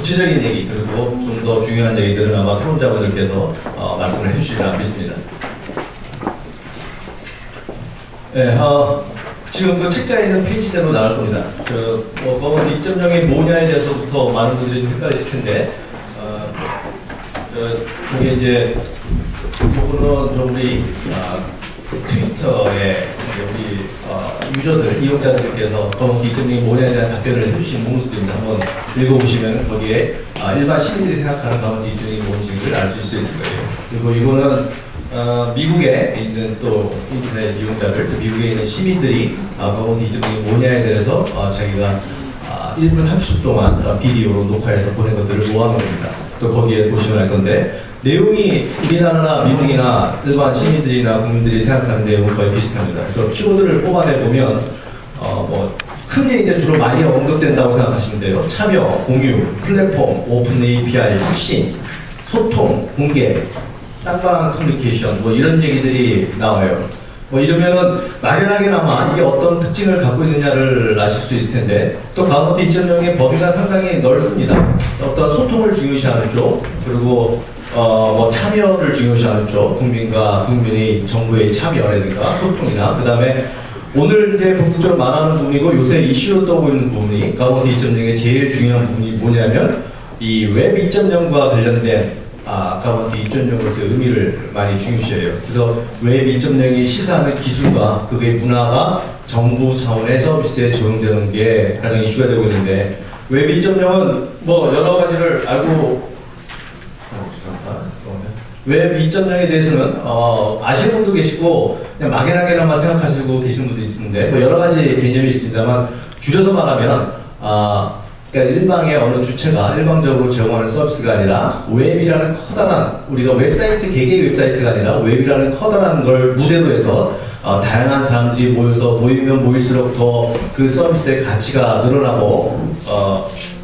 구체적인 얘기 그리고 좀 더 중요한 얘기들은 아마 토론자분들께서 말씀을 해주시리라 믿습니다. 네, 지금 그 책자에 있는 페이지대로 나갈 겁니다. 법원 2.0이 뭐냐에 대해서부터 많은 분들이 좀 헷갈리실 텐데, 여기 이제 부분은 우리 트위터에 우리 유저들, 이용자들께서 법원 2.0이 뭐냐에 대한 답변을 해주신 목록들입니다. 한번 읽어보시면 거기에 일반 시민들이 생각하는 법원 2.0이 뭔지를 알 수 있을 거예요. 그리고 이거는 미국에 있는 또 인터넷 이용자들, 또 미국에 있는 시민들이 법원 2.0이 뭐냐에 대해서 자기가 1분 30초 동안 비디오로 녹화해서 보낸 것들을 모아놓은 겁니다. 또 거기에 보시면 알 건데 내용이 우리나라나 미국이나 일반 시민들이나 국민들이 생각하는 내용은 거의 비슷합니다. 그래서 키워드를 뽑아내 보면 크게 이제 주로 많이 언급된다고 생각하시면 돼요. 참여, 공유, 플랫폼, 오픈 API, 혁신, 소통, 공개, 쌍방 커뮤니케이션 이런 얘기들이 나와요. 이러면은 막연하게나마 이게 어떤 특징을 갖고 있느냐를 아실 수 있을 텐데 또 가운데 2.0의 범위가 상당히 넓습니다. 어떤 소통을 중요시하는 쪽 그리고 참여를 중요시하는 쪽 국민과 국민의 정부의 참여라든가 소통이나 그 다음에 오늘 이제 본격적으로 말하는 부분이고 요새 이슈로 떠오르고 있는 부분이 가운데 2.0의 제일 중요한 부분이 뭐냐면 이 웹 2.0과 관련된 가운데 2.0으로서 의미를 많이 중요시해요. 그래서 웹 2.0이 시사하는 기술과 그의 문화가 정부 차원의 서비스에 적용되는 게 가장 이슈가 되고 있는데 웹 2.0은 여러 가지를 알고 웹 2.0에 대해서는 아시는 분도 계시고 그냥 막연하게나마 생각하시고 계시는 분도 있는데 여러 가지 개념이 있습니다만 줄여서 말하면 그러니까 일방의 어느 주체가 일방적으로 제공하는 서비스가 아니라 웹이라는 커다란 우리가 웹사이트 개개의 웹사이트가 아니라 웹이라는 커다란 걸 무대로 해서 다양한 사람들이 모이면 모일수록 더 그 서비스의 가치가 늘어나고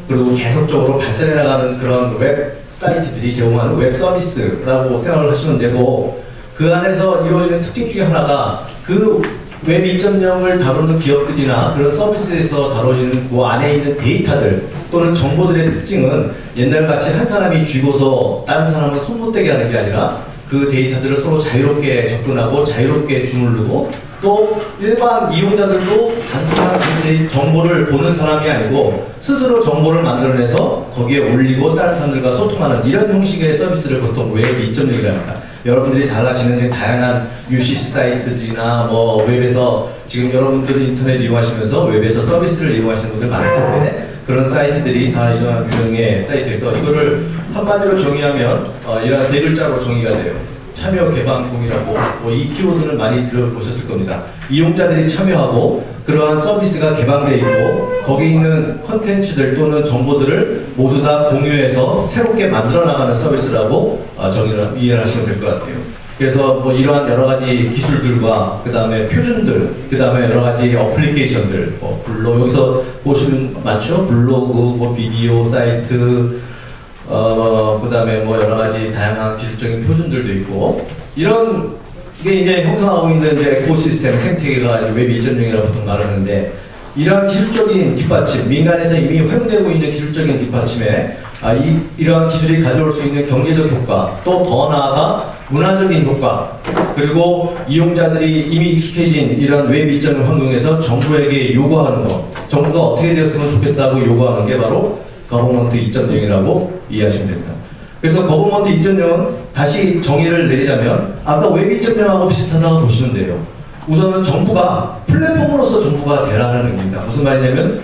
그리고 계속적으로 발전해 나가는 그런 웹사이트들이 제공하는 웹 서비스라고 생각을 하시면 되고 그 안에서 이루어지는 특징 중에 하나가 그 웹 2.0을 다루는 기업들이나 그런 서비스에서 다뤄지는 그 안에 있는 데이터들 또는 정보들의 특징은 옛날같이 한 사람이 쥐고서 다른 사람을 손 못 대게 하는 게 아니라 그 데이터들을 서로 자유롭게 접근하고 자유롭게 주무르고 또 일반 이용자들도 단순한 그 정보를 보는 사람이 아니고 스스로 정보를 만들어내서 거기에 올리고 다른 사람들과 소통하는 이런 형식의 서비스를 보통 웹 2.0이라고 합니다. 여러분들이 잘 아시는 다양한 UCC 사이트들이나 웹에서 지금 여러분들은 인터넷 이용하시면서 웹에서 서비스를 이용하시는 분들 많기 때문에 그런 사이트들이 다 이런 유형의 사이트에서 이거를 한마디로 정의하면 이런 세 글자로 정의가 돼요. 참여, 개방, 공유라고 이 키워드는 많이 들어보셨을 겁니다. 이용자들이 참여하고 그러한 서비스가 개방되어 있고 거기 있는 컨텐츠들 또는 정보들을 모두 다 공유해서 새롭게 만들어 나가는 서비스라고 정의를 이해하시면 될 것 같아요. 그래서 이러한 여러 가지 기술들과 그 다음에 표준들, 그 다음에 여러 가지 어플리케이션들, 여기서 보시면 많죠? 블로그, 비디오 사이트, 그 다음에 여러 가지 다양한 기술적인 표준들도 있고 이런 게 이제 형성하고 있는 에코시스템 생태계가 웹 2.0이라고 보통 말하는데 이러한 기술적인 뒷받침, 민간에서 이미 활용되고 있는 기술적인 뒷받침에 이러한 기술이 가져올 수 있는 경제적 효과, 또 더 나아가 문화적인 효과, 그리고 이용자들이 이미 익숙해진 이런 웹 2.0 환경에서 정부에게 요구하는 것, 정부가 어떻게 되었으면 좋겠다고 요구하는 게 바로 거버먼트 2.0이라고 이해하시면 됩니다. 그래서 거버먼트 2.0은 다시 정의를 내리자면 아까 웹 2.0하고 비슷하다고 보시면 돼요. 우선은 정부가 플랫폼으로서 정부가 되라는 의미입니다. 무슨 말이냐면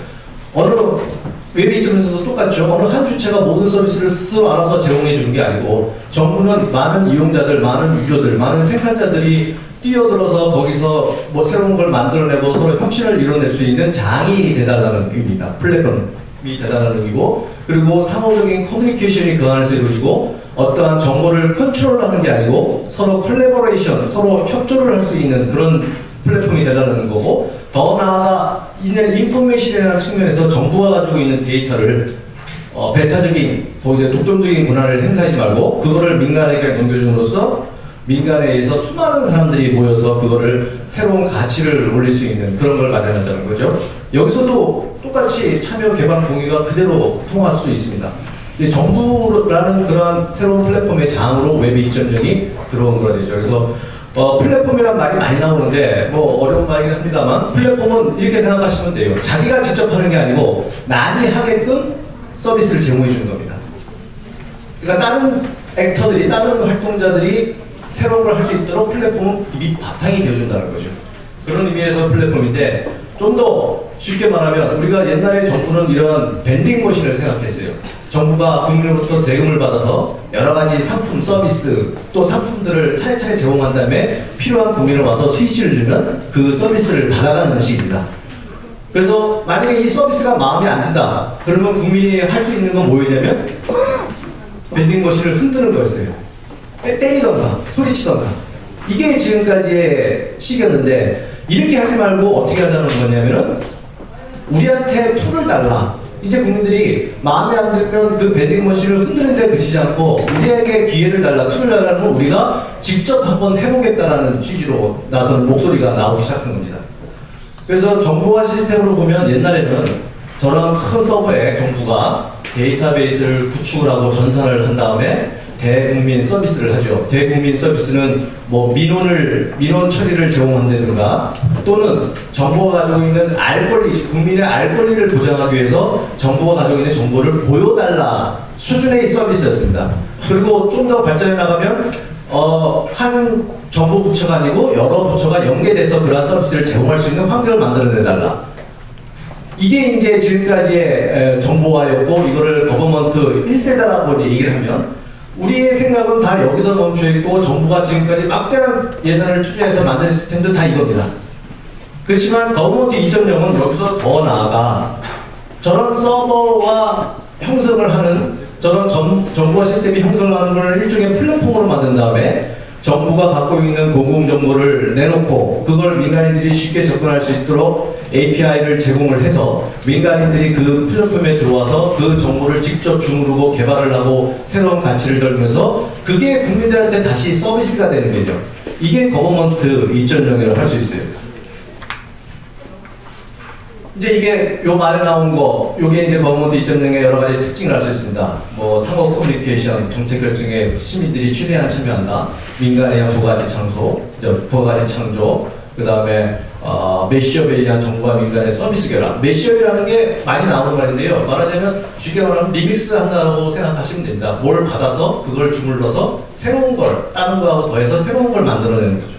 웹 2.0에서도 똑같죠. 어느 한 주체가 모든 서비스를 스스로 알아서 제공해 주는 게 아니고 정부는 많은 이용자들, 많은 유저들, 많은 생산자들이 뛰어들어서 거기서 새로운 걸 만들어내고 서로 혁신을 이뤄낼 수 있는 장이 되달라는 의미입니다. 플랫폼이 되달라는 의미고 그리고 상호적인 커뮤니케이션이 그 안에서 이루어지고 어떠한 정보를 컨트롤하는 게 아니고 서로 콜래버레이션, 서로 협조를 할 수 있는 그런 플랫폼이 되달라는 거고 더 나아가 인포메이션이라는 측면에서 정부가 가지고 있는 데이터를 배타적인, 독점적인 권한을 행사하지 말고 그거를 민간에게 넘겨줌으로써 민간에 의해서 수많은 사람들이 모여서 그거를 새로운 가치를 올릴 수 있는 그런 걸 마련하자는 거죠. 여기서도 똑같이 참여, 개방, 공유가 그대로 통할 수 있습니다. 정부라는 그런 새로운 플랫폼의 장으로 웹 2.0이 들어온 거가 되죠. 그래서 플랫폼이란 말이 많이 나오는데 뭐 어려운 말이긴 합니다만 플랫폼은 이렇게 생각하시면 돼요. 자기가 직접 하는 게 아니고 남이 하게끔 서비스를 제공해 주는 겁니다. 그러니까 다른 액터들이, 다른 활동자들이 새로운 걸 할 수 있도록 플랫폼은 이미 바탕이 되어준다는 거죠. 그런 의미에서 플랫폼인데 좀 더 쉽게 말하면 우리가 옛날에 정부는 이런 밴딩 머신을 생각했어요. 정부가 국민으로부터 세금을 받아서 여러 가지 상품, 서비스 또 상품들을 차례차례 제공한 다음에 필요한 국민을 와서 스위치를 주면 그 서비스를 받아가는 식입니다. 그래서 만약에 이 서비스가 마음에 안 든다. 그러면 국민이 할 수 있는 건 뭐였냐면 밴딩 머신을 흔드는 거였어요. 때리던가 소리치던가. 이게 지금까지의 시기였는데 이렇게 하지 말고 어떻게 하자는 거냐면은 우리한테 툴을 달라. 이제 국민들이 마음에 안 들면 그 밴딩 머신을 흔드는 데 그치지 않고 우리에게 기회를 달라, 툴을 달라는 건 우리가 직접 한번 해보겠다라는 취지로 나선 목소리가 나오기 시작한 겁니다. 그래서 정보화 시스템으로 보면 옛날에는 저런 큰 서버에 정부가 데이터베이스를 구축을 하고 전산을 한 다음에 대국민 서비스를 하죠. 대국민 서비스는 뭐 민원 처리를 제공한다든가 또는 정부가 가지고 있는 알 권리, 국민의 알 권리를 보장하기 위해서 정부가 가지고 있는 정보를 보여달라 수준의 서비스였습니다. 그리고 좀 더 발전해 나가면 한 정부 부처가 아니고 여러 부처가 연계돼서 그러한 서비스를 제공할 수 있는 환경을 만들어내달라. 이게 이제 지금까지의 정보화였고 이거를 거버먼트 1세대라고 얘기를 하면 우리의 생각은 다 여기서 멈춰 있고 정부가 지금까지 막대한 예산을 투자해서 만든 시스템도 다 이겁니다. 그렇지만 거버먼트 2.0은 여기서 더 나아가 저런 서버와 형성을 하는 저런 정보화 시스템이 형성하는 걸 일종의 플랫폼으로 만든 다음에 정부가 갖고 있는 공공정보를 내놓고 그걸 민간인들이 쉽게 접근할 수 있도록 API를 제공을 해서 민간인들이 그 플랫폼에 들어와서 그 정보를 직접 주무르고 개발을 하고 새로운 가치를 더하면서 그게 국민들한테 다시 서비스가 되는 거죠. 이게 거버먼트 2.0이라고 할 수 있어요. 이제 이게 요 말에 나온 거, 요게 이제 거버먼트 2.0의 여러 가지 특징을 알 수 있습니다. 뭐 상호 커뮤니케이션, 정책 결정에 시민들이 최대한 참여한다. 민간의 부가가치 창조, 그 다음에 메시업에 의한 정부와 민간의 서비스 결합. 메시업이라는 게 많이 나오는 말인데요. 말하자면 쉽게 말하면 리믹스 한다고 생각하시면 됩니다. 뭘 받아서 그걸 주물러서 새로운 걸 다른 거하고 더해서 새로운 걸 만들어내는 거죠.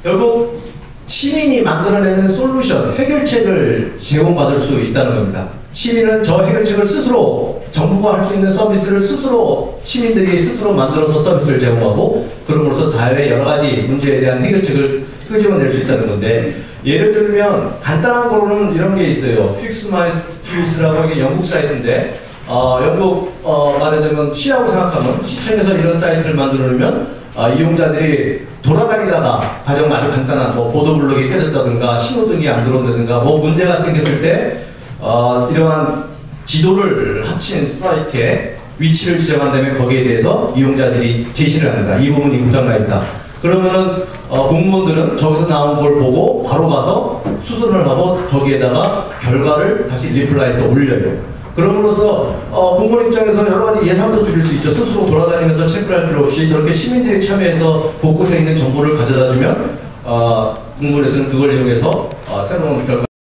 결국 시민이 만들어내는 솔루션, 해결책을 제공받을 수 있다는 겁니다. 시민은 저 해결책을 스스로 정부가 할 수 있는 서비스를 스스로 시민들이 스스로 만들어서 서비스를 제공하고 그럼으로써 사회의 여러 가지 문제에 대한 해결책을 끄집어낼 수 있다는 건데 예를 들면 간단한 거로는 이런 게 있어요. Fix My Streets라고 이게 영국 사이트인데 영국 말하자면 시라고 생각하면 시청에서 이런 사이트를 만들어 놓으면 이용자들이 돌아다니다가 가령 아주 간단한 뭐 보도블록이 깨졌다든가 신호등이 안 들어온다든가 뭐 문제가 생겼을 때 이러한 지도를 합친 사이트에 위치를 지정한 다음에 거기에 대해서 이용자들이 제시를 합니다. 이 부분이 고장나 있다. 그러면은 공무원들은 저기서 나온 걸 보고 바로 가서 수선을 하고 저기에다가 결과를 다시 리플라이해서 올려요. 그럼으로써 공무원 입장에서는 여러 가지 예산도 줄일 수 있죠. 스스로 돌아다니면서 체크를 할 필요 없이 저렇게 시민들이 참여해서 곳곳에 있는 정보를 가져다 주면 공무원에서는 그걸 이용해서 새로운 결과